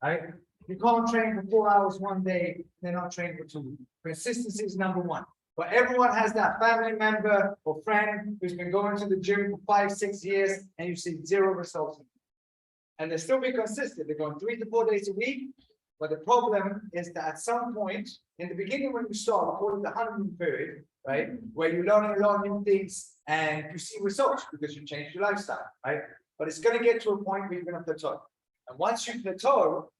right? You can't train for 4 hours one day, then not train for 2 weeks. Consistency is number one. But everyone has that family member or friend who's been going to the gym for 5, 6 years, and you see zero results. And they still be consistent. They're going 3 to 4 days a week. But the problem is that at some point, in the beginning when you start, we call it the honeymoon period, right? Where you're learning a lot of new things and you see results because you change your lifestyle, right? But it's going to get to a point where you're going to plateau. And once you plateau,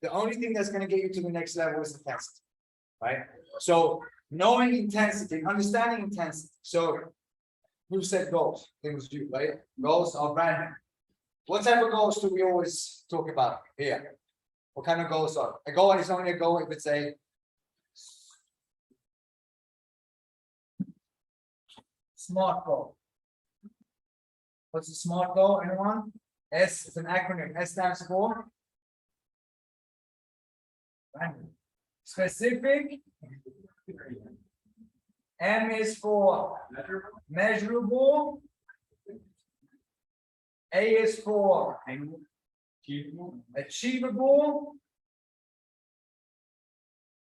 the only thing that's going to get you to the next level is intensity, right? So knowing intensity, understanding intensity. So who said goals? It was you, right? Goals are brand new. What type of goals do we always talk about here? What kind of goals are? A goal is only a goal if it's a SMART goal. What's a SMART goal? Anyone? S is an acronym. S stands for specific. M is for measurable. A is for achievable.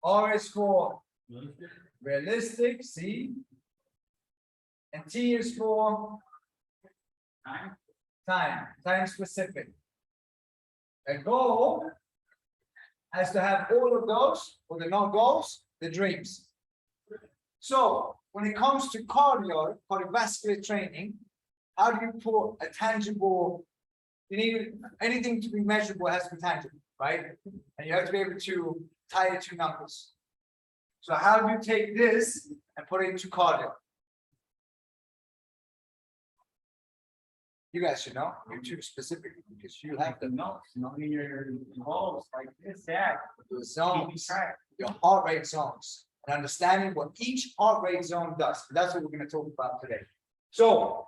R is for realistic, C. And T is for time specific. A goal has to have all of those, or the not goals, the dreams. So when it comes to cardiovascular training, how do you put a tangible, you need anything to be measurable has to be tangible, right? And you have to be able to tie it to numbers. So how do you take this and put it into cardio? You guys should know. You're too specific because you have the notes, knowing your goals like this, that. the zones, your heart rate zones, and understanding what each heart rate zone does. That's what we're going to talk about today. So,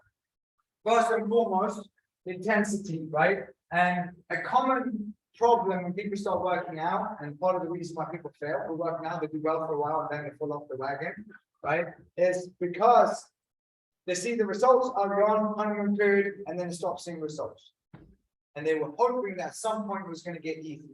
first and foremost, intensity, right? And a common problem when people start working out, and part of the reason why people fail for working out, they do well for a while and then they fall off the wagon, right? Is because they see the results are gone, honeymoon period, and then they stop seeing results. And they were hoping that at some point it was going to get easier.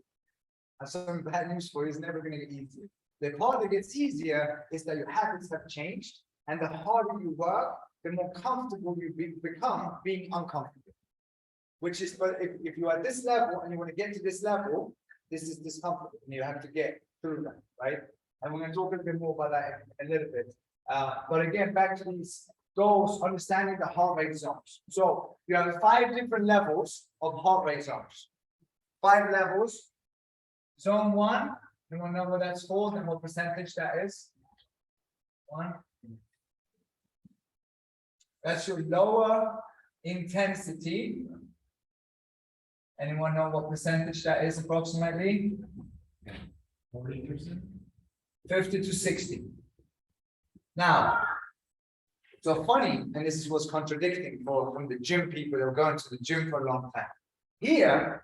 And some bad news for you, it's never going to get easier. The part that gets easier is that your habits have changed, and the harder you work, the more comfortable you become being uncomfortable. Which is, but if you're at this level and you want to get to this level, this is discomfort, and you have to get through that, right? And we're going to talk a little bit more about that in a little bit. But again, back to these goals, understanding the heart rate zones. So you have 5 different levels of heart rate zones. 5 levels. Zone 1, you want to know what that's called and what percentage that is? 1. That's your lower intensity. Anyone know what percentage that is approximately? 40%. 50 to 60. Now, so funny, and this is what's contradicting from the gym people that are going to the gym for a long time. Here,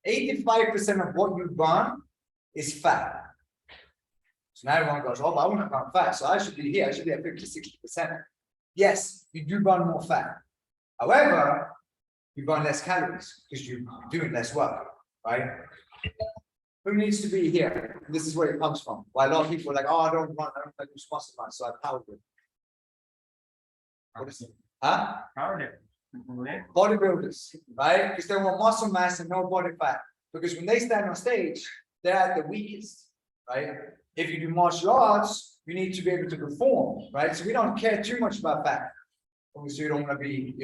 85% of what you burn is fat. So now everyone goes, oh, but I want to burn fat, so I should be here, I should be at 50, 60%. Yes, you do burn more fat. However, you burn less calories because you're doing less work, right? Who needs to be here? This is where it comes from. Why a lot of people are like, oh, I don't run, I don't do muscle mass, so I power lift. What is it? Huh? Bodybuilders, right? Because they want muscle mass and no body fat. Because when they stand on stage, they're at the weakest, right? If you do martial arts, you need to be able to perform, right? So we don't care too much about fat. Obviously, you don't want to be,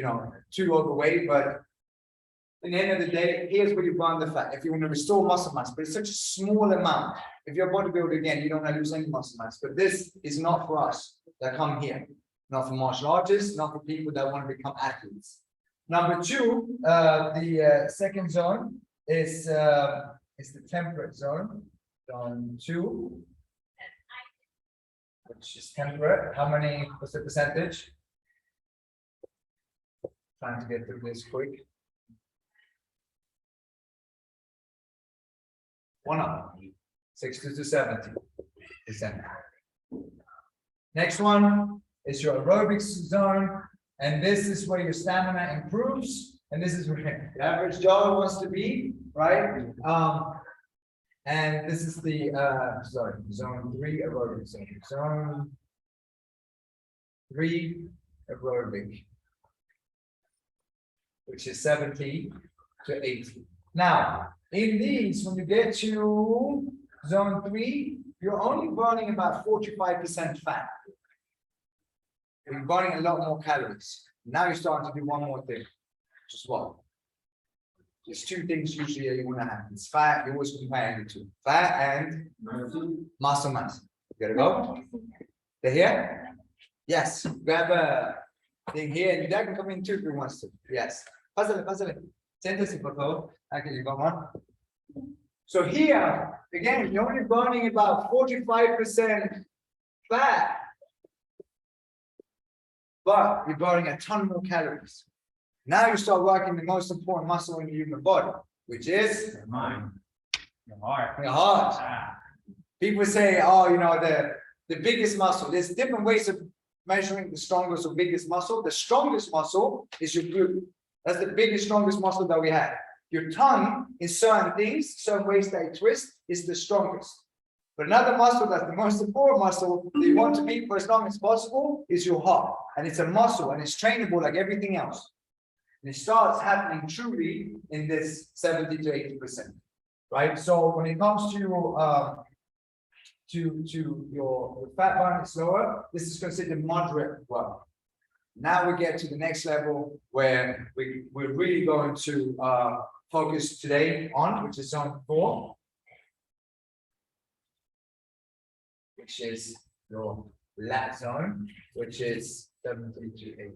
too overweight, but at the end of the day, here's where you burn the fat. If you want to restore muscle mass, but it's such a small amount. If you're a bodybuilder, again, you don't want to lose any muscle mass. But this is not for us that come here. Not for martial artists, not for people that want to become athletes. Number 2, the second zone is the temperate zone. Zone 2, which is temperate. How many? What's the percentage? Trying to get through this quick. 1 up. 60 to 70%. Next one is your aerobics zone, and this is where your stamina improves, and this is where the average Joe wants to be, right? And this is the zone 3 aerobic zone. Zone 3 aerobic, which is 70 to 80. Now, in these, when you get to zone 3, you're only burning about 45% fat. You're burning a lot more calories. Now you're starting to do one more thing, which is what? There's two things usually you want to have. It's fat, you always compare the two. Fat and muscle mass. You gotta go. They're here? Yes. Grab a thing here, and your dad can come in too if he wants to. Yes. Puzzle it. Send por favor. Okay, you got one. So here, again, you're only burning about 45% fat, but you're burning a ton more calories. Now you start working the most important muscle in the human body, which is Your mind. Your heart. your heart. Ah. People say, oh, you know, the biggest muscle. There's different ways of measuring the strongest or biggest muscle. The strongest muscle is your glute. That's the biggest, strongest muscle that we have. Your tongue, in certain things, certain ways that it twists, is the strongest. But another muscle that's the most important muscle that you want to be for as long as possible is your heart. And it's a muscle and it's trainable like everything else. And it starts happening truly in this 70 to 80%. Right? So when it comes to your fat burn is lower, this is considered moderate work. Now we get to the next level where we're really going to focus today on, which is zone 4, which is your lat zone, which is 70 to 80.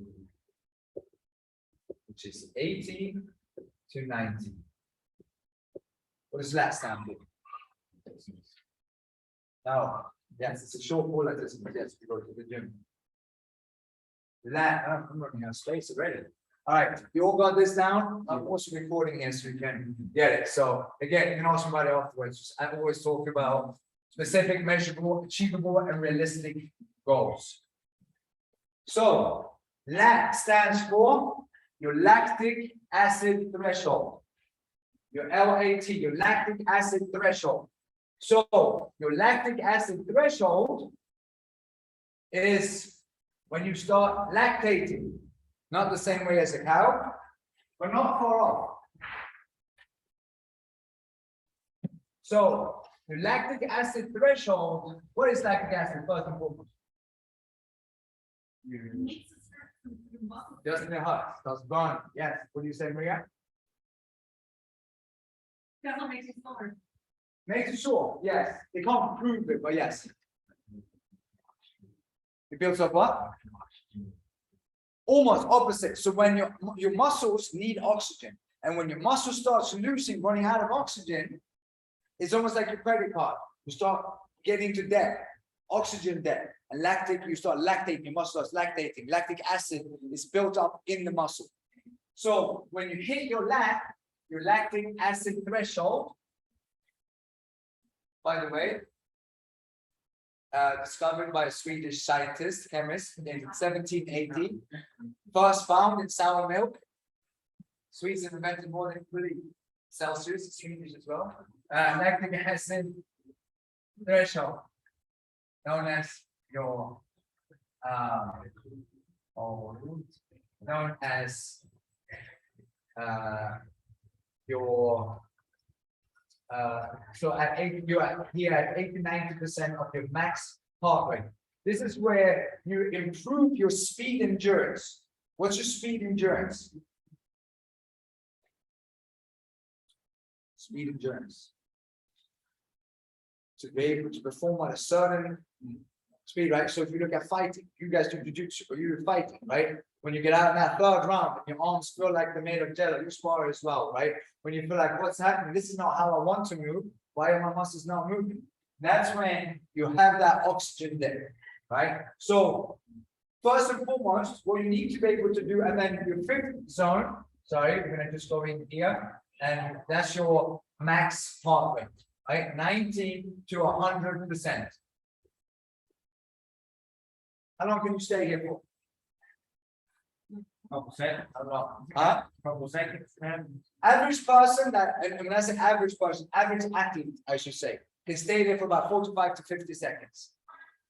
Which is 80 to 90. What does lat stand for? No, yes, it's a short call like this, but yes, you go to the gym. Lat, I'm running out of space already. All right, you all got this down? I'm also recording here so you can get it. So again, you can ask somebody afterwards. I always talk about specific, measurable, achievable, and realistic goals. So lat stands for your lactic acid threshold, your LAT, your lactic acid threshold. So your lactic acid threshold is when you start lactating, not the same way as a cow, but not far off. So your lactic acid threshold, what is lactic acid first and foremost? Just in the heart, starts burning. Yes. What do you say, Maria? That makes it sore. Makes it sore. Yes. They can't prove it, but yes. It builds up what? Almost opposite. So when your muscles need oxygen, and when your muscle starts losing, running out of oxygen, it's almost like your credit card. You start getting into debt, oxygen debt. And lactic, you start lactating, your muscle starts lactating. Lactic acid is built up in the muscle. So when you hit your lactic acid threshold, by the way, discovered by a Swedish scientist, chemist in 1780, first found in sour milk. Swedes have invented more than 3 Celsius, Swedish as well. Lactic acid threshold, known as your known as your so at 80, you're here at 80-90% of your max heart rate. This is where you improve your speed endurance. What's your speed endurance? Speed endurance. To be able to perform at a certain speed, right? So if you look at fighting, you guys do jiu-jitsu, or you're fighting, right? When you get out in that third round, and your arms feel like they're made of jello, you spar as well, right? When you feel like, what's happening? This is not how I want to move. Why are my muscles not moving? That's when you have that oxygen there, right? So first and foremost, what you need to be able to do, and then your 5th zone, sorry, we're going to just go in here, and that's your max heart rate, right? 90 to 100%. How long can you stay here for? Couple seconds. I'm not. Huh? Couple seconds, man. Average person that, and when I say average person, average athlete, I should say, can stay there for about 45 to 50 seconds.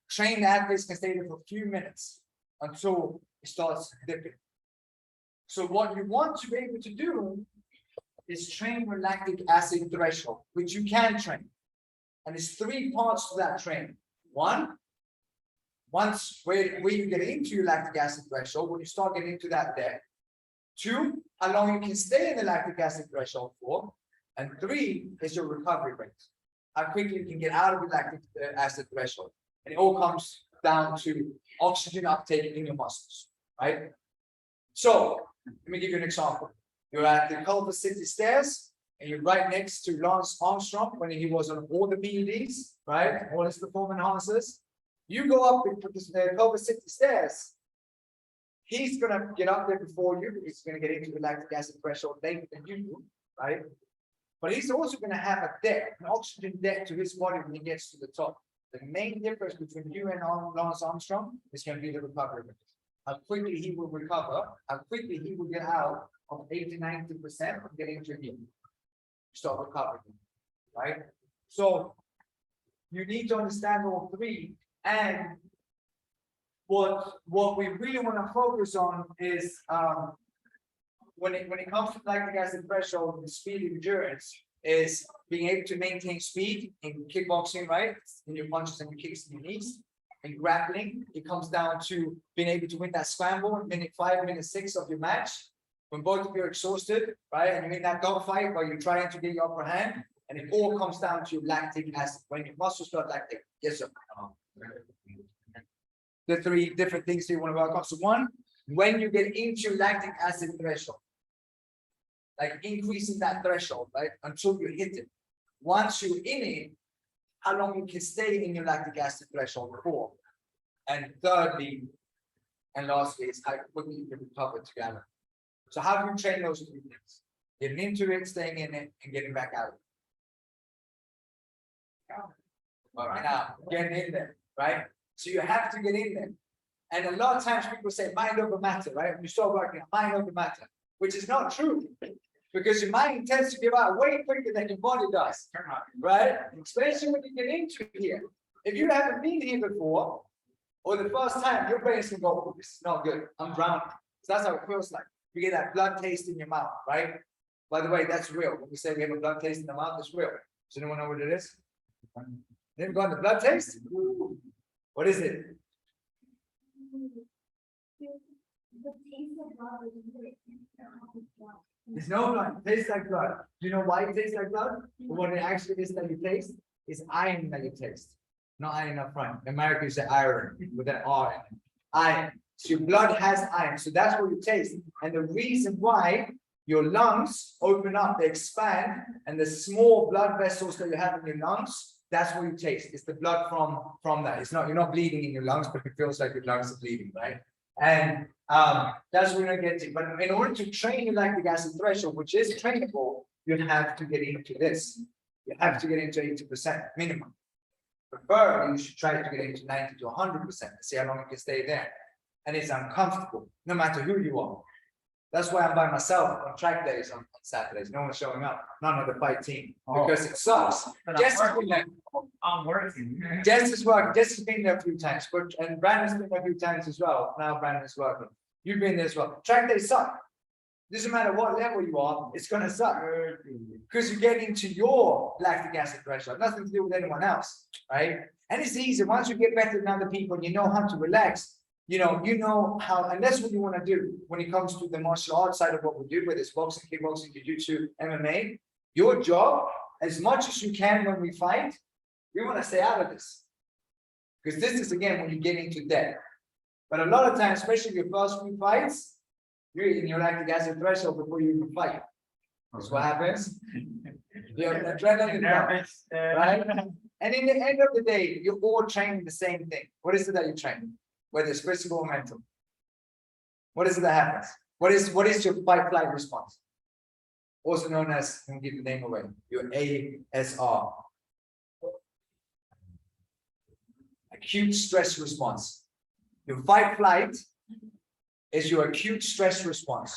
Trained athletes can stay there for a few minutes until it starts dipping. So what you want to be able to do is train your lactic acid threshold, which you can train. And there's three parts to that training. One, once where you get into your lactic acid threshold, when you start getting into that depth. Two, how long you can stay in the lactic acid threshold for. And three is your recovery rate. How quickly you can get out of the lactic acid threshold. And it all comes down to oxygen uptake in your muscles, right? So, let me give you an example. You're at the Culver City stairs, and you're right next to Lance Armstrong when he was on all the PEDs, right? All his performance enhancers. You go up the Culver City stairs. He's gonna get up there before you because he's gonna get into the lactic acid threshold later than you do, right? But he's also gonna have a debt, an oxygen debt to his body when he gets to the top. The main difference between you and Lance Armstrong is going to be the recovery rate. How quickly he will recover, how quickly he will get out of 80–90% of getting to him. Start recovering, right? So you need to understand all three. And what we really want to focus on is when it comes to lactic acid threshold and speed endurance, is being able to maintain speed in kickboxing, right? In your punches and your kicks and your knees. In grappling, it comes down to being able to win that scramble in minute 5, minute 6 of your match. When both of you are exhausted, right? And you're in that dogfight where you're trying to get your upper hand, and it all comes down to lactic acid. When your muscles start lactic. Yes, sir. The three different things you want to work on. So one, when you get into lactic acid threshold, like increasing that threshold, right? Until you hit it. Once you're in it, how long you can stay in your lactic acid threshold for. And thirdly, and lastly, is how quickly you can recover together. So how do you train those three things? Getting into it, staying in it, and getting back out. Okay, now, getting in there, right? So you have to get in there. And a lot of times people say mind over matter, right? When you start working on mind over matter, which is not true. Because your mind tends to give out way quicker than your body does, right? Especially when you get into here. If you haven't been here before, or the first time, your brain's gonna go, oh, this is not good, I'm drowning. So that's how it feels like. You get that blood taste in your mouth, right? By the way, that's real. When we say we have a blood taste in the mouth, it's real. Does anyone know what it is? Never got the blood taste? What is it? There's no blood. It tastes like blood. Do you know why it tastes like blood? But what it actually is that you taste is iron that you taste. Not iron up front. In America, you say iron with an R in it. Iron. So your blood has iron. So that's what you taste. And the reason why your lungs open up, they expand, and the small blood vessels that you have in your lungs, that's what you taste. It's the blood from that. It's not, you're not bleeding in your lungs, but it feels like your lungs are bleeding, right? And that's what we're gonna get to. But in order to train your lactic acid threshold, which is trainable, you have to get into this. You have to get into 80% minimum. Preferably, you should try to get into 90 to 100%. See how long you can stay there. And it's uncomfortable, no matter who you are. That's why I'm by myself on track days on Saturdays. No one's showing up. None of the fight team. Because it sucks. Jess has been there. I'm working. Jess is working. Jess has been there a few times. But and Brandon's been there a few times as well. Now Brandon's working. You've been there as well. Track days suck. Doesn't matter what level you are, it's gonna suck. Because you get into your lactic acid threshold. Nothing to do with anyone else. Right? And it's easy. Once you get better than other people and you know how to relax. You know how, and that's what you want to do when it comes to the martial arts side of what we do, whether it's boxing, kickboxing, jiu-jitsu, MMA. Your job, as much as you can when we fight, we want to stay out of this. Because this is, again, when you get into debt. But a lot of times, especially your first few fights, you're in your lactic acid threshold before you even fight. That's what happens. You're adrenaline, right? And in the end of the day, you're all training the same thing. What is it that you're training? Whether it's physical or mental. What is it that happens? What is your fight-flight response? Also known as, I'm gonna give the name away, your ASR. Acute stress response. Your fight-flight is your acute stress response.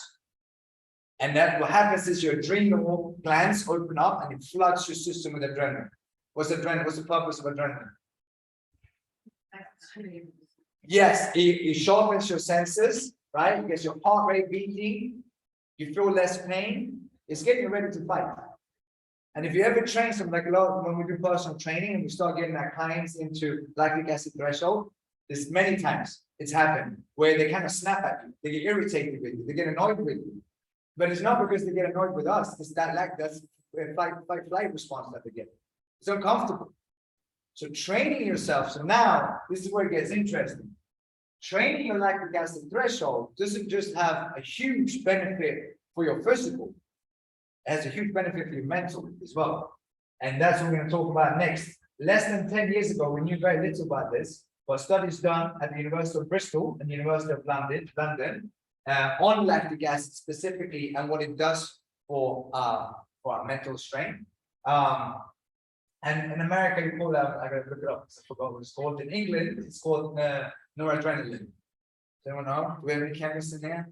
And that what happens is your adrenal glands open up and it floods your system with adrenaline. What's adrenaline? What's the purpose of adrenaline? Yes, it sharpens your senses, right? It gets your heart rate beating, you feel less pain, it's getting you ready to fight. And if you ever train some, like a lot when we do personal training and we start getting our clients into lactic acid threshold, there's many times it's happened where they kind of snap at you, they get irritated with you, they get annoyed with you. But it's not because they get annoyed with us, it's that that's flight response that they get. It's uncomfortable. So training yourself, so now this is where it gets interesting. Training your lactic acid threshold doesn't just have a huge benefit for your physical, it has a huge benefit for your mental as well. And that's what we're going to talk about next. Less than 10 years ago, we knew very little about this, but studies done at the University of Bristol and the University of London on lactic acid specifically and what it does for our mental strain. And in America, you call that, I gotta look it up, I forgot what it's called. In England, it's called noradrenaline. Does anyone know? Do we have any chemists in here?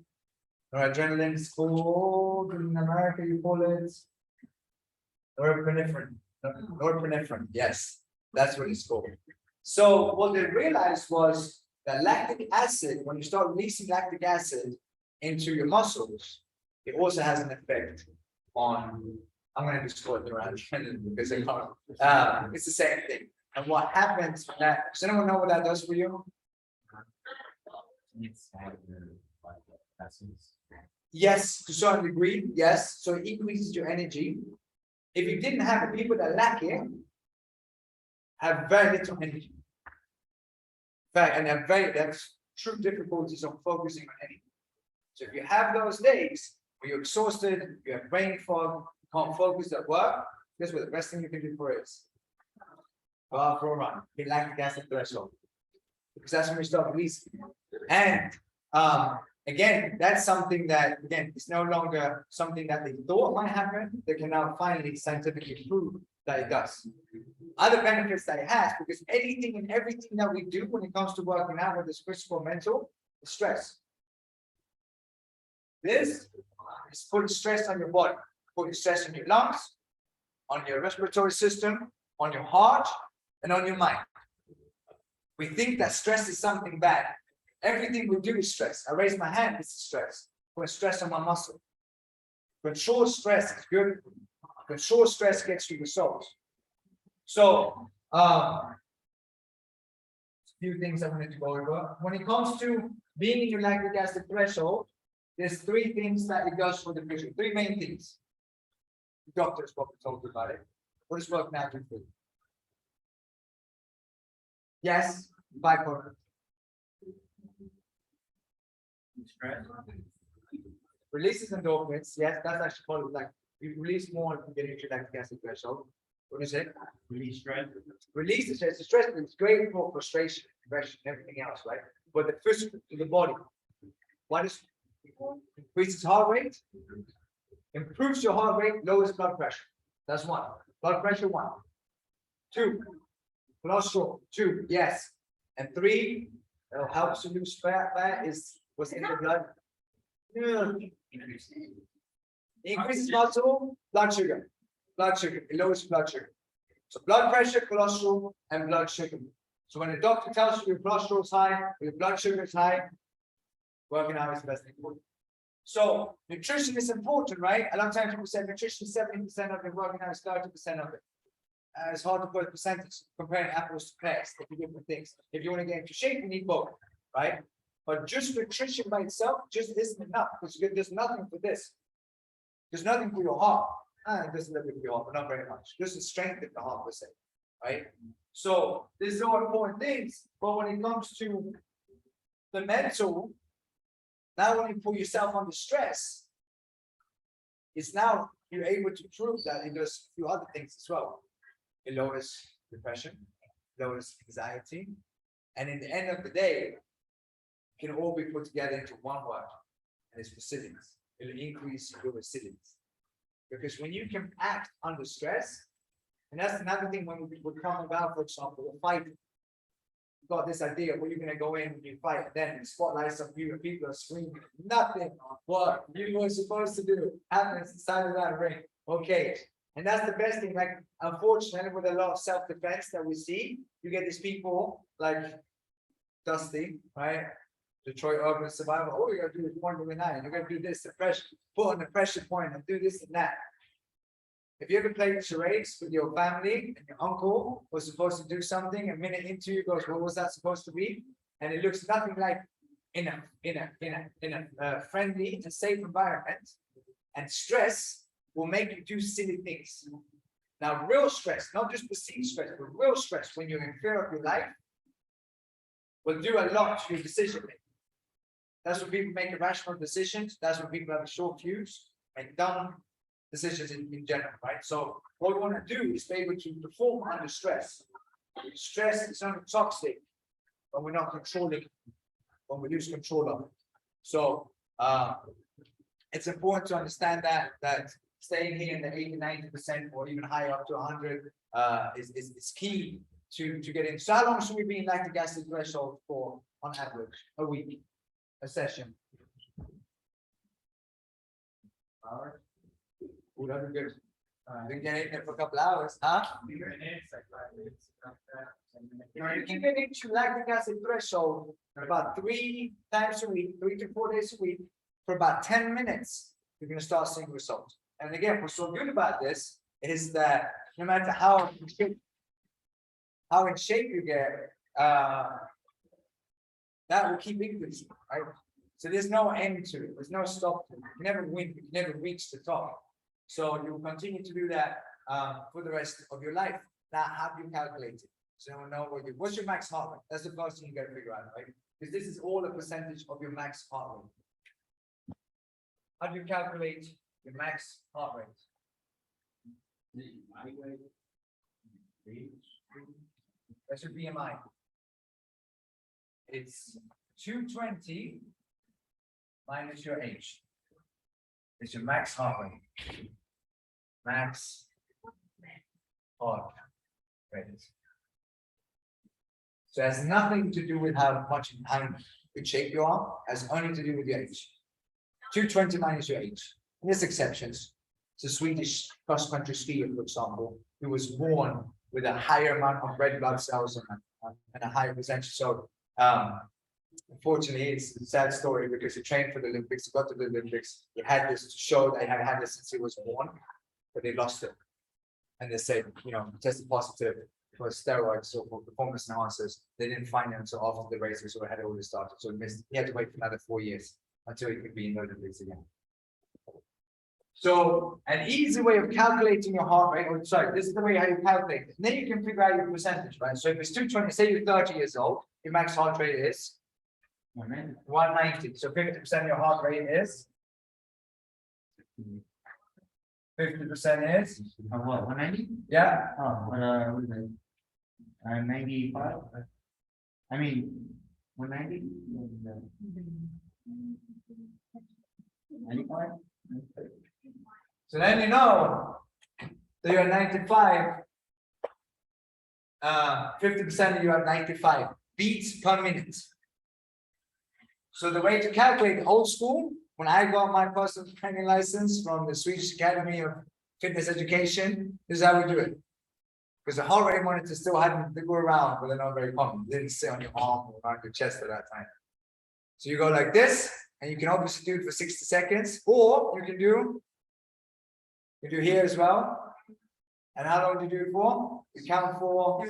Noradrenaline is called, in America, you call it norepinephrine. Norepinephrine, yes, that's what it's called. So what they realized was that lactic acid, when you start releasing lactic acid into your muscles, it also has an effect on, I'm going to just call it noradrenaline because it's the same thing. And what happens when that, does anyone know what that does for you? Yes, to a certain degree, yes. So it increases your energy. If you didn't have the people that lack it, have very little energy. And have true difficulties on focusing on anything. So if you have those days where you're exhausted, you have brain fog, you can't focus at work, guess what the best thing you can do for it is? Go out for a run, hit lactic acid threshold. Because that's when we start releasing. And again, that's something that, again, it's no longer something that they thought might happen. They can now finally scientifically prove that it does. Other benefits that it has, because anything and everything that we do when it comes to working out, whether it's physical or mental, is stress. This is putting stress on your body, putting stress on your lungs, on your respiratory system, on your heart, and on your mind. We think that stress is something bad. Everything we do is stress. I raise my hand, it's stress. Put stress on my muscle. Control stress is good. Control stress gets you results. So, a few things I wanted to go over. When it comes to being in your lactic acid threshold, there's three things that it does for the patient. Three main things. The doctors probably told you about it. What does working out do for you? Yes, bipolar. Releases endorphins. Yes, that's actually probably like you release more if you get into lactic acid threshold. What is it? Release stress. Release the stress. The stress is great for frustration, depression, everything else, right? But the physical to the body. What is increases heart rate, improves your heart rate, lowers blood pressure. That's one. Blood pressure, one. Two, cholesterol, two, yes. And three, it'll help to lose fat. Fat is what's in the blood. Increases muscle, blood sugar. Blood sugar, it lowers blood sugar. So blood pressure, cholesterol, and blood sugar. So when a doctor tells you your cholesterol is high, or your blood sugar is high, working out is the best thing for you. So nutrition is important, right? A lot of times people say nutrition is 70% of it, working out is 30% of it. It's hard to put a percentage comparing apples to pears, they do different things. If you want to get into shape, you need both, right? But just nutrition by itself just isn't enough because there's nothing for this. There's nothing for your heart. There's a little bit for your heart, but not very much. Just to strengthen the heart per se, right? So these are all important things. But when it comes to the mental, now when you put yourself under stress, it's now you're able to prove that it does a few other things as well. It lowers depression, lowers anxiety, and in the end of the day, it can all be put together into one word, and it's resilience. It'll increase your resilience. Because when you can act under stress, and that's another thing when we would come about, for example, a fight. got this idea where you're gonna go in and you fight, and then the spotlights of you and people are screaming, nothing what you were supposed to do happens inside of that ring. Okay, and that's the best thing. Like, unfortunately, with a lot of self-defense that we see, you get these people like Dusty, right? Detroit Urban Survival. Oh, you gotta do this one to nine. You're gonna do this, the pressure, put on the pressure point and do this and that. If you ever played charades with your family and your uncle was supposed to do something, a minute into you goes, what was that supposed to be? And it looks nothing like in a friendly and safe environment. And stress will make you do silly things. Now, real stress, not just perceived stress, but real stress when you're in fear of your life will do a lot to your decision making. That's when people make irrational decisions. That's when people have a short fuse, make dumb decisions in general, right? So what we want to do is be able to perform under stress. Stress is only toxic when we're not controlling, when we lose control of it. So it's important to understand that staying here in the 80-90% or even higher up to 100 is key to get in. So how long should we be in lactic acid threshold for on average? A week, a session? Hours? Would that be good? We can get in there for a couple hours, huh? You can get into lactic acid threshold about 3 times a week, 3 to 4 days a week, for about 10 minutes. You're going to start seeing results. And again, what's so good about this is that no matter how in shape you get, that will keep increasing, right? So there's no end to it. There's no stop to it. You never win. You never reach the top. So you will continue to do that for the rest of your life. Now, how do you calculate it? So you know what's your max heart rate? That's the first thing you got to figure out, right? Because this is all a percentage of your max heart rate. How do you calculate your max heart rate? That's your BMI. It's 220 minus your age. It's your max heart rate. Max heart rate. So it has nothing to do with how good shape you are, it has only to do with your age. 220 minus your age. And there's exceptions. It's a Swedish cross-country skier, for example, who was born with a higher amount of red blood cells and a higher percentage. So unfortunately, it's a sad story because he trained for the Olympics, he got to the Olympics, he had this to show that he had had this since he was born, but they lost it. And they said, tested positive for steroids or for performance enhancers. They didn't find him until after the races or had already started. So he had to wait for another 4 years until he could be in the Olympics again. So an easy way of calculating your heart rate, or sorry, this is the way how you calculate it. And then you can figure out your percentage, right? So if it's 220, say you're 30 years old, your max heart rate is 190. So 50% of your heart rate is 50% is What, 190? yeah. Oh, what is it? 95? I mean, 190? 95? So then you know that you're 95. 50% of you are 95 beats per minute. So the way to calculate old school, when I got my personal training license from the Swedish Academy of Fitness Education, this is how we do it. Because the heart rate monitor still hadn't, they go around, but they're not very common. They didn't sit on your arm or around your chest at that time. So you go like this, and you can obviously do it for 60 seconds, or you can do here as well. And how long do you do it for? You count for,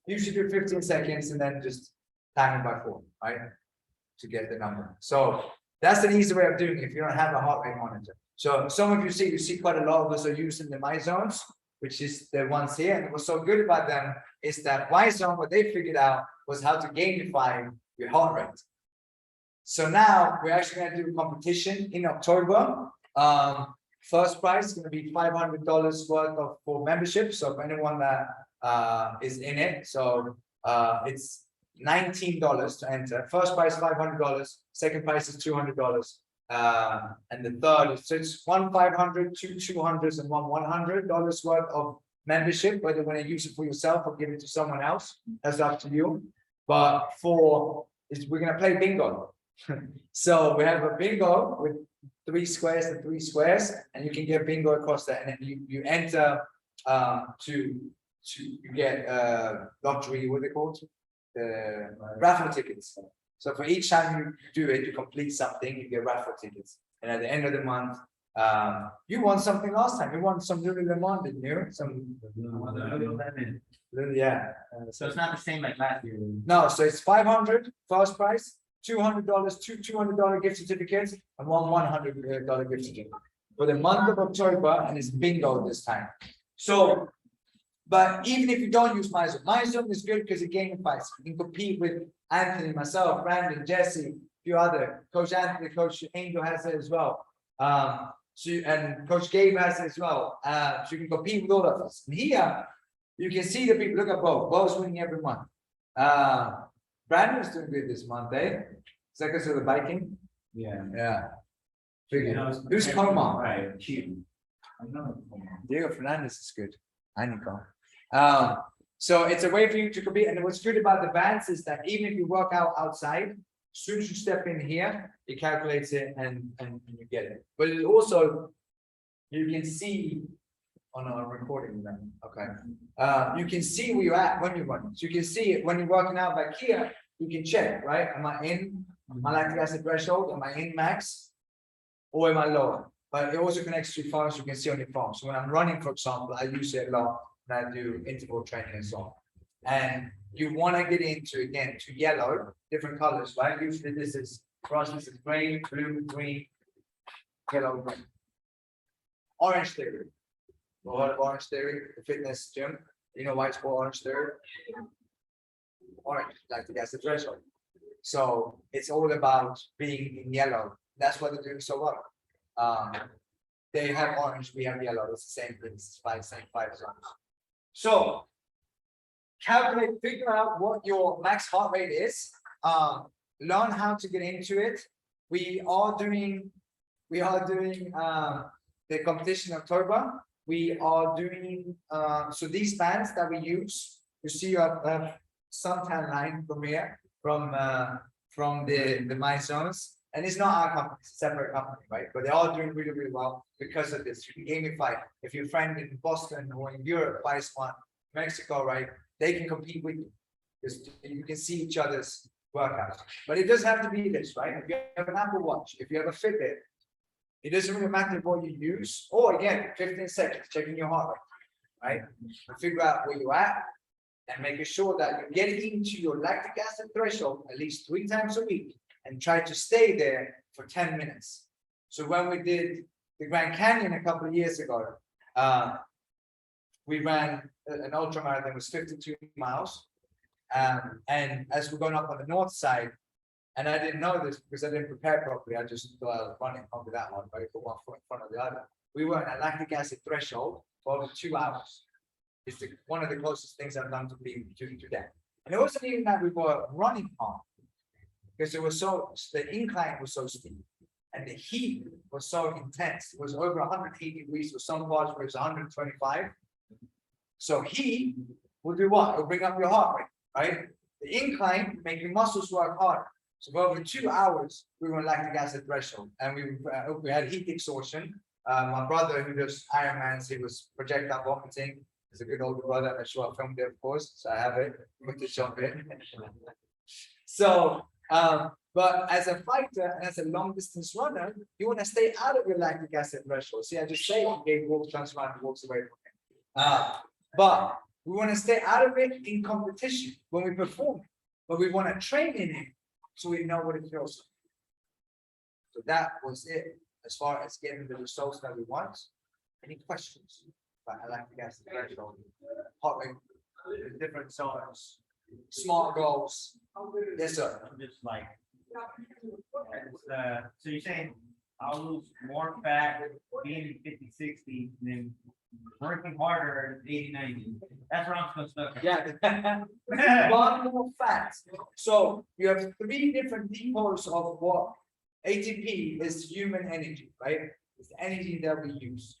you should do 15 seconds and then just time it by 4, right? To get the number. So that's an easy way of doing it if you don't have a heart rate monitor. So some of you see quite a lot of us are using the My Zones, which is the ones here. And what's so good about them is that My Zone, what they figured out was how to gamify your heart rate. So now we're actually going to do a competition in October. First prize is going to be $500 worth of for membership. So for anyone that is in it, so it's $19 to enter. First prize $500, second prize is $200, and the third is so it's one $500, two $200s, and one $100 worth of membership, whether you want to use it for yourself or give it to someone else, that's up to you. But we're gonna play bingo. So we have a bingo with 3 squares and 3 squares, and you can get bingo across that, and then you enter you get lottery, what are they called? The raffle tickets. So for each time you do it, you complete something, you get raffle tickets. And at the end of the month, you won something last time. You won some Lululemon, didn't you? Yeah. So it's not the same like last year. No, so it's $500 first prize, $200, two $200 gift certificates, and one $100 gift certificate for the month of October, and it's bingo this time. So, but even if you don't use my zone is good because it gamifies. You can compete with Anthony, myself, Brandon, Jesse, a few other. Coach Anthony, Coach Angel has it as well. And Coach Gabe has it as well. So you can compete with all of us. And here, you can see the people. Look at Bo. Bo's winning every month. Brandon's doing good this month, eh? Is that because of the biking? Yeah. Who's Coma? Right, cheap. I know. Diego Fernandez is good. I need go. So it's a way for you to compete. And what's good about the bands is that even if you work out outside, as soon as you step in here, it calculates it and you get it. But it also, you can see on our recording then. Okay. You can see where you're at when you're running. So you can see it when you're working out back here, you can check, right? Am I in my lactic acid threshold? Am I in max? Or am I lower? But it also connects to your phone, so you can see on your phone. So when I'm running, for example, I use it a lot when I do interval training and so on. And you want to get into, again, to yellow, different colors, right? Usually this is, for us, this is gray, blue, green, yellow, green. Orange theory. What of orange theory? The fitness gym. You know why it's called orange theory? Orange, lactic acid threshold. So it's all about being in yellow. That's what they're doing so well. They have orange, we have yellow. It's the same thing. It's same 5 zones. So calculate, figure out what your max heart rate is. Learn how to get into it. We are doing the competition in October. We are doing so these bands that we use. You see, you have suntan line from here from the My Zones. And it's not our company, it's a separate company, right? But they are doing really, really well because of this. You can gamify. If your friend in Boston or in Europe buys one, Mexico, right? They can compete with you because you can see each other's workouts. But it doesn't have to be this, right? If you have an Apple Watch, if you have a Fitbit, it doesn't really matter what you use. Or again, 15 seconds, checking your heart rate, right? And figure out where you're at and making sure that you're getting into your lactic acid threshold at least 3 times a week. And try to stay there for 10 minutes. So when we did the Grand Canyon a couple of years ago, we ran an ultra marathon, it was 52 miles. And as we're going up on the north side, and I didn't know this because I didn't prepare properly, I just thought I was running over that one, but I put one foot in front of the other. We were at a lactic acid threshold for over 2 hours. It's one of the closest things I've done to that. And it wasn't even that we were running hard. Because the incline was so steep and the heat was so intense. It was over 180 degrees for some parts where it's 125. So heat will do what? It will bring up your heart rate, right? The incline make your muscles work harder. So for over 2 hours, we were in lactic acid threshold and we had heat exhaustion. My brother who does Ironmans, he was projectile vomiting. He's a good older brother. I'm sure I filmed it, of course. So I have it. Put the jump in. So but as a fighter and as a long distance runner, you want to stay out of your lactic acid threshold. See, I just say Gabe walks, turns around, and walks away from it. But we want to stay out of it in competition when we perform, but we want to train in it so we know what it feels like. So that was it as far as getting the results that we want. Any questions about lactic acid threshold, heart rate, different zones, small goals? Yes, sir. I'm just like, so you're saying I'll lose more fat being 50, 60 than working harder 80, 90. That's where I'm supposed to start. Yeah. One more fact. So you have 3 different depots of what ATP is human energy, right? It's the energy that we use.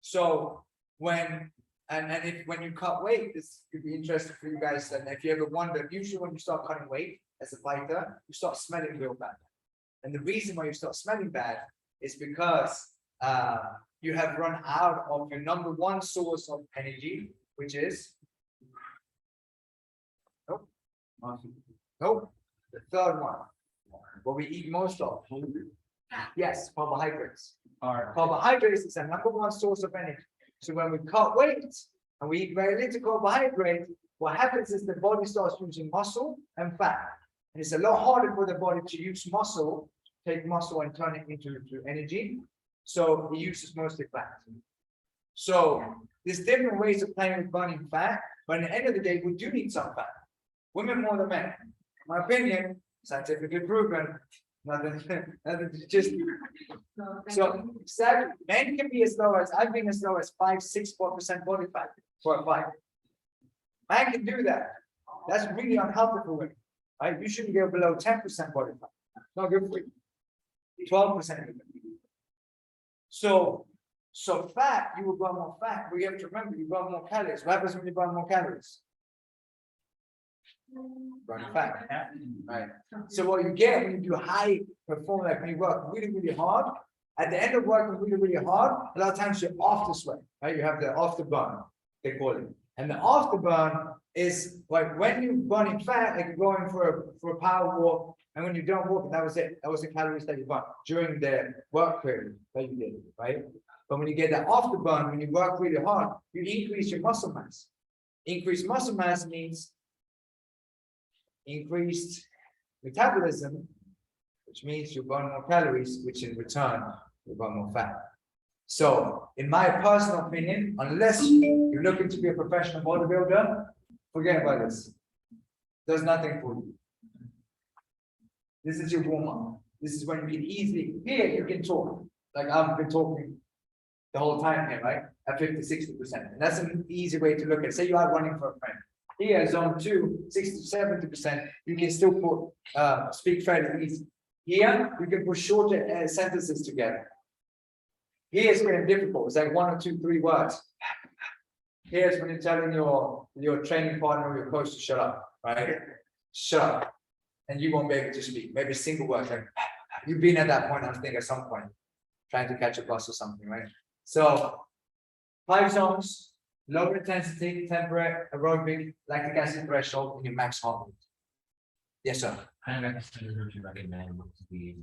So when And if when you cut weight, this could be interesting for you guys. And if you ever wonder, usually when you start cutting weight as a fighter, you start smelling real bad. And the reason why you start smelling bad is because you have run out of your number one source of energy, which is nope, the third one, what we eat most of. Yes, carbohydrates. Carbohydrates is the number one source of energy. So when we cut weight and we eat very little carbohydrate, what happens is the body starts using muscle and fat. And it's a lot harder for the body to use muscle, take muscle and turn it into energy. So it uses mostly fat. So there's different ways of playing with burning fat, but at the end of the day, we do need some fat. Women more than men. In my opinion, scientifically proven, nothing just so exactly. Men can be as low as I've been as low as 5-6% body fat for a fight. Man can do that. That's really unhealthy for women. Right? You shouldn't go below 10% body fat. Not good for you. 12%. So fat, you will burn more fat. We have to remember you burn more calories. What happens when you burn more calories? Burn fat. Right. So what you get when you do high performance, like when you work really, really hard, at the end of working really, really hard, a lot of times you're after sweat, right? You have the afterburn, they call it. And the afterburn is like when you're burning fat, like you're going for a power walk, and when you don't walk, that was it. That was the calories that you burn during the work period that you did, right? But when you get that afterburn, when you work really hard, you increase your muscle mass. Increased muscle mass means increased metabolism, which means you burn more calories, which in return you burn more fat. So, in my personal opinion, unless you're looking to be a professional bodybuilder, forget about this. Does nothing for you. This is your warm-up. This is when you can easily, here you can talk. Like I've been talking the whole time here, right? At 50-60%. And that's an easy way to look at it. Say you are running for a friend. Here, zone 2, 60-70%, you can still put speak fairly easy. Here, you can put shorter sentences together. Here it's getting difficult. It's like 1 or 2, 3 words. Here's when you're telling your training partner or your coach to shut up, right? Shut up. And you won't be able to speak. Maybe a single word. Like, you've been at that point, I think, at some point, trying to catch a bus or something, right? So, 5 zones. Lower intensity, temperate, aerobic, lactic acid threshold, and your max heart rate. Yes, sir. Kind of exercises would you recommend to be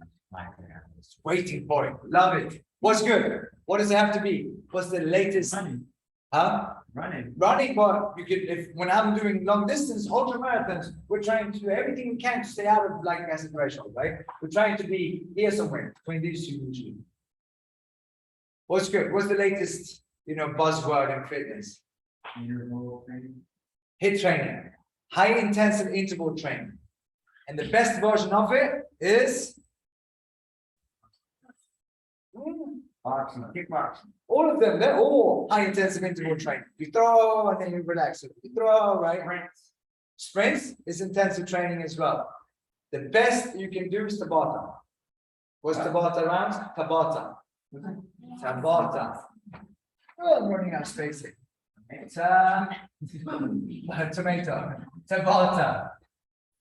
Waiting for it. Love it. What's good? What does it have to be? What's the latest? Running. Huh? Running. Running, but you can, when I'm doing long distance, ultra marathons, we're trying to do everything we can to stay out of lactic acid threshold, right? We're trying to be here somewhere between these two usually. What's good? What's the latest, buzzword in fitness? Interval training. HIIT training, high intensive interval training. And the best version of it is Boxing, kickboxing. all of them, they're all high intensive interval training. You throw and then you relax. You throw, right? Sprints is intensive training as well. The best you can do is Tabata. What's Tabata rounds? Tabata. Tabata. Oh, I'm running out of space here. Tomato. Tabata.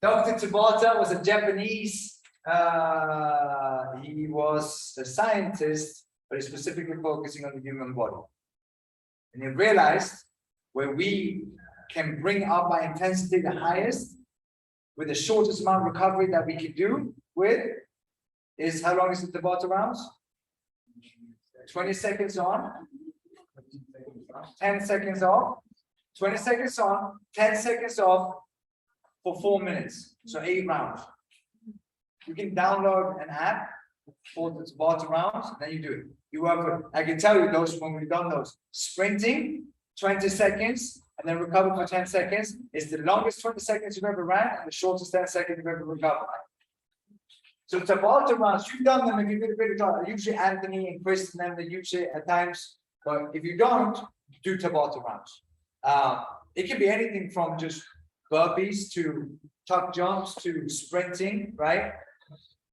Dr. Tabata was a Japanese, he was a scientist, but he's specifically focusing on the human body. And he realized where we can bring up our intensity the highest with the shortest amount of recovery that we can do with is how long is the Tabata rounds? 20 seconds on, 10 seconds off, 20 seconds on, 10 seconds off for 4 minutes. So 8 rounds. You can download an app for the Tabata rounds, then you do it. You work with, I can tell you those when we've done those. Sprinting, 20 seconds, and then recover for 10 seconds is the longest 20 seconds you've ever ran and the shortest 10 seconds you've ever recovered. So Tabata rounds, you've done them if you did a bit of usually Anthony and Chris and them, they usually at times, but if you don't, do Tabata rounds. It can be anything from just burpees to tuck jumps to sprinting, right?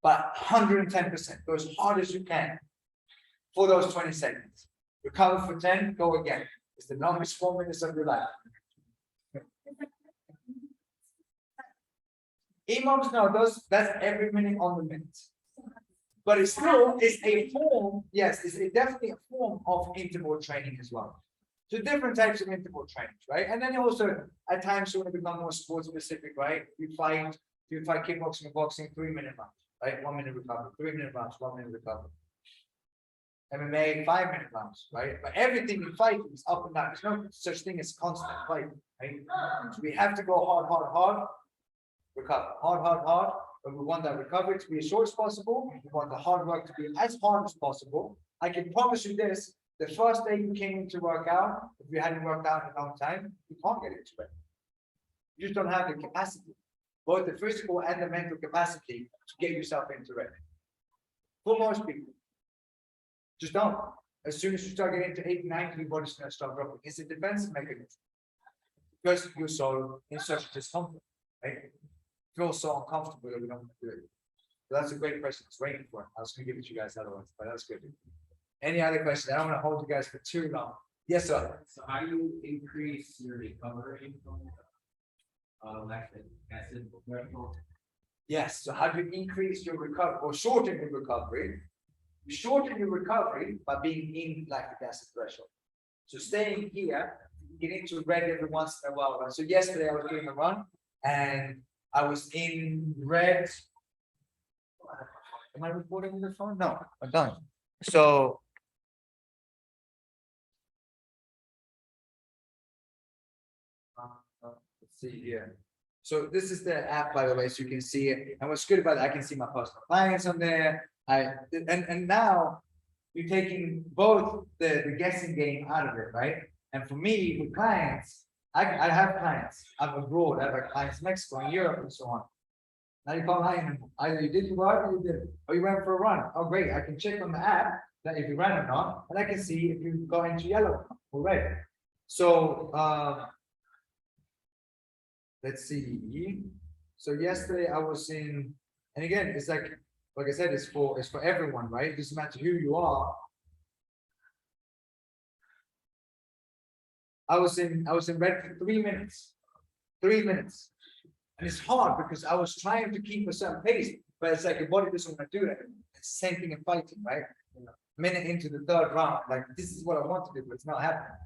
But 110%, go as hard as you can for those 20 seconds. Recover for 10, go again. It's the longest 4 minutes of your life. Imams, no, that's every minute on the minute. But it still is a form, yes, it's definitely a form of interval training as well. So different types of interval trainings, right? And then also at times you want to become more sports specific, right? You fight kickboxing and boxing, 3-minute rounds, right? 1 minute recovery, 3-minute rounds, 1 minute recovery. MMA, 5-minute rounds, right? But everything in fighting is up and down. There's no such thing as constant fighting, right? So we have to go hard, recover, hard. But we want that recovery to be as short as possible. We want the hard work to be as hard as possible. I can promise you this, the first day you came in to work out, if you hadn't worked out in a long time, you can't get into it. You just don't have the capacity, both the physical and the mental capacity to get yourself into it. For most people, just don't. As soon as you start getting to 80, 90, your body's going to start dropping. It's a defense mechanism. Because you're so in such discomfort, right? Feel so uncomfortable that we don't do it. So that's a great question. It's waiting for it. I was going to give it to you guys otherwise, but that's good. Any other questions? I don't want to hold you guys for too long. Yes, sir. So how do you increase your recovery from lactic acid threshold? Yes. So how do you increase your recovery or shorten your recovery? You shorten your recovery by being in lactic acid threshold. So staying here, get into red every once in a while. Right? So yesterday I was doing a run and I was in red. Am I recording with the phone? No, I'm done. So let's see here. So this is the app, by the way, so you can see it. And what's good about it, I can see my personal clients on there. And now you're taking both the guessing game out of it, right? And for me, with clients, I have clients. I'm abroad. I have clients in Mexico and Europe and so on. Now you can't lie anymore. Either you did the work or you didn't. Or you went for a run. Oh, great. I can check on the app that if you ran or not, and I can see if you got into yellow or red. So let's see. So yesterday I was in, and again, it's like I said, it's for everyone, right? It doesn't matter who you are. I was in red for 3 minutes. 3 minutes. And it's hard because I was trying to keep a certain pace, but it's like your body doesn't want to do that. It's the same thing in fighting, right? Minute into the third round, like this is what I want to do, but it's not happening.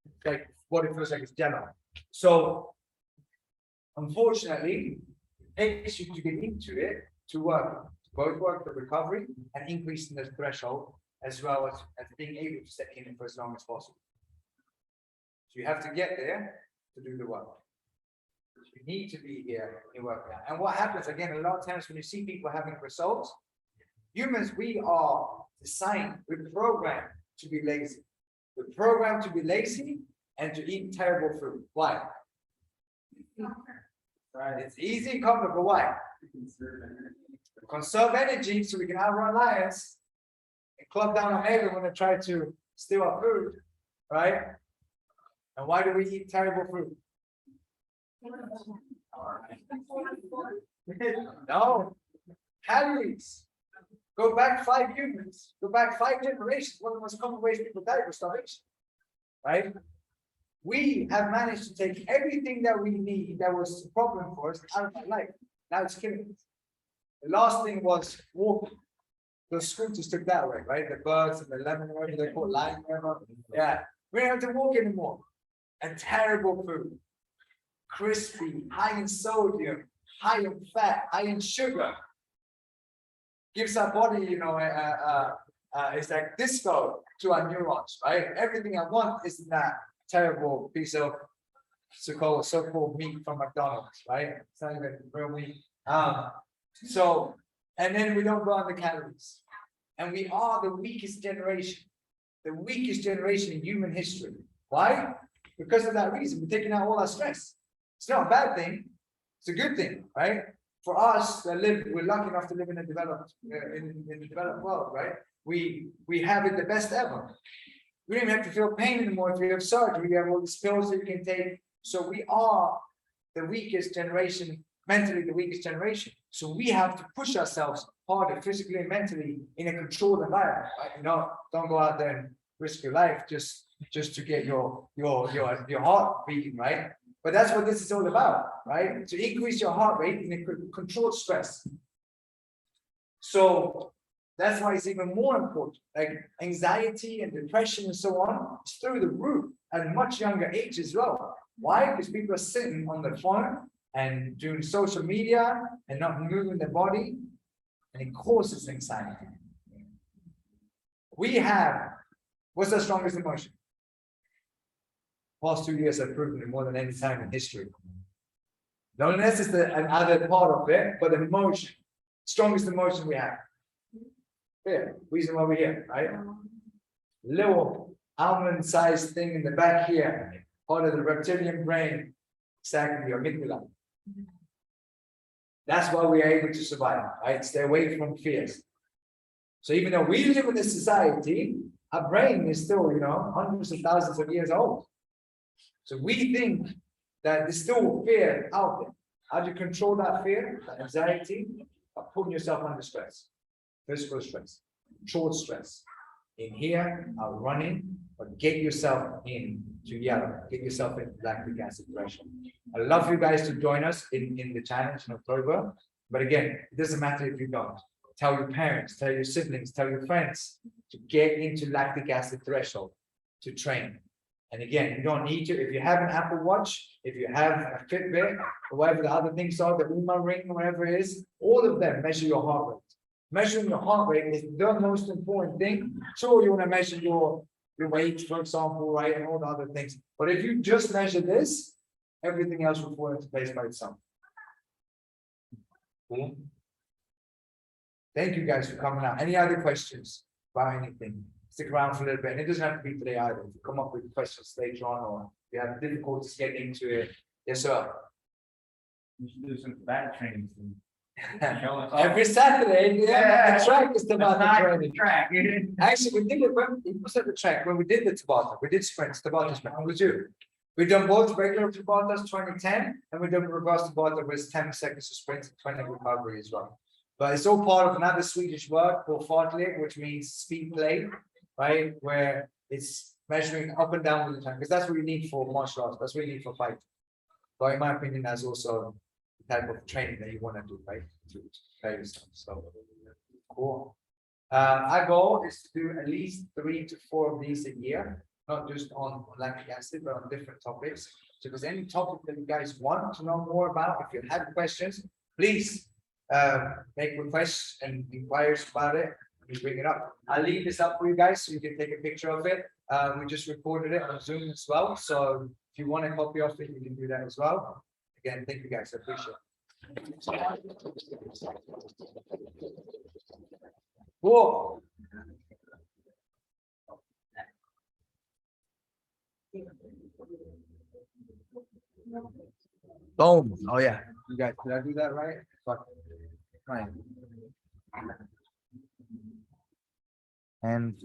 It's like what it feels like it's general. So unfortunately, it takes you to get into it to work, both work the recovery and increasing the threshold, as well as being able to stay in it for as long as possible. So you have to get there to do the work. You need to be here in working out. And what happens again, a lot of times when you see people having results, humans, we are designed, we're programmed to be lazy. We're programmed to be lazy and to eat terrible food. Why? Right, it's easy and comfortable. Why? Conserve energy so we can outrun lions and club down on everyone that try to steal our food, right? And why do we eat terrible food? No, calories. Go back 5 humans, go back 5 generations. One of the most common ways people die was starvation, right? We have managed to take everything that we need that was a problem for us out of our life. Now it's killing us. The last thing was walking. Those scooters took that away, right? The birds and the lemon, whatever they call lime, whatever. Yeah, we don't have to walk anymore. And terrible food, crispy, high in sodium, high in fat, high in sugar. Gives our body, it's like disco to our neurons, right? Everything I want is in that terrible piece of so-called meat from McDonald's, right? It's not even real meat. And then we don't burn the calories. And we are the weakest generation in human history. Why? Because of that reason, we're taking out all our stress. It's not a bad thing. It's a good thing, right? For us, we're lucky enough to live in a developed world, right? We have it the best ever. We don't even have to feel pain anymore if we have surgery. We have all these pills that we can take. So we are the weakest generation, mentally the weakest generation. So we have to push ourselves harder, physically and mentally, in a controlled environment. Right? Don't go out there and risk your life. Just just to get your heart beating, right? But that's what this is all about, right? To increase your heart rate and control stress. So that's why it's even more important. Like anxiety and depression and so on, it's through the roof at a much younger age as well. Why? Because people are sitting on their phone and doing social media and not moving their body, and it causes anxiety. We have, what's the strongest emotion? Past 2 years have proven it more than any time in history. Loneliness is another part of it, but emotion, strongest emotion we have. Fear, reason why we're here, right? Little almond-sized thing in the back here, part of the reptilian brain, exactly, your amygdala. That's why we are able to survive, right? Stay away from fears. So even though we live in a society, our brain is still, hundreds of thousands of years old. So we think that there's still fear out there. How do you control that fear, that anxiety? By putting yourself under stress. Physical stress, short stress. In here, out running, but get yourself into yellow, get yourself into lactic acid threshold. I'd love you guys to join us in the challenge in October. But again, it doesn't matter if you don't. Tell your parents, tell your siblings, tell your friends to get into lactic acid threshold to train. And again, you don't need to, if you have an Apple Watch, if you have a Fitbit, or whatever the other things are, the Uma Ring, whatever it is, all of them measure your heart rate. Measuring your heart rate is the most important thing. Sure, you want to measure your weight, for example, right, and all the other things. But if you just measure this, everything else will fall into place by itself. Cool. Thank you guys for coming out. Any other questions about anything? Stick around for a little bit. And it doesn't have to be today either. If you come up with questions later on, or if you have difficulties getting into it. Yes, sir. You should do some back training. Every Saturday, the track is Tabata training. Track. Actually, we did it when we was at the track when we did the Tabata. We did sprints, Tabata sprint. We do. We've done both regular Tabatas 2010, and we've done reverse Tabata with 10 seconds of sprint and 20 recovery as well. But it's all part of another Swedish word called fartlek, which means speed play, right? Where it's measuring up and down with the time, because that's what you need for martial arts. That's what you need for fighting. But in my opinion, that's also the type of training that you want to do, right? To play yourself. So cool. Our goal is to do at least 3 to 4 of these a year, not just on lactic acid, but on different topics. So if there's any topic that you guys want to know more about, if you have questions, please make requests and inquiries about it. We bring it up. I'll leave this up for you guys so you can take a picture of it. We just recorded it on Zoom as well. So if you want a copy of it, you can do that as well. Again, thank you guys. I appreciate it. Cool. Boom. Oh yeah. You guys, did I do that right? Fuck. Fine. And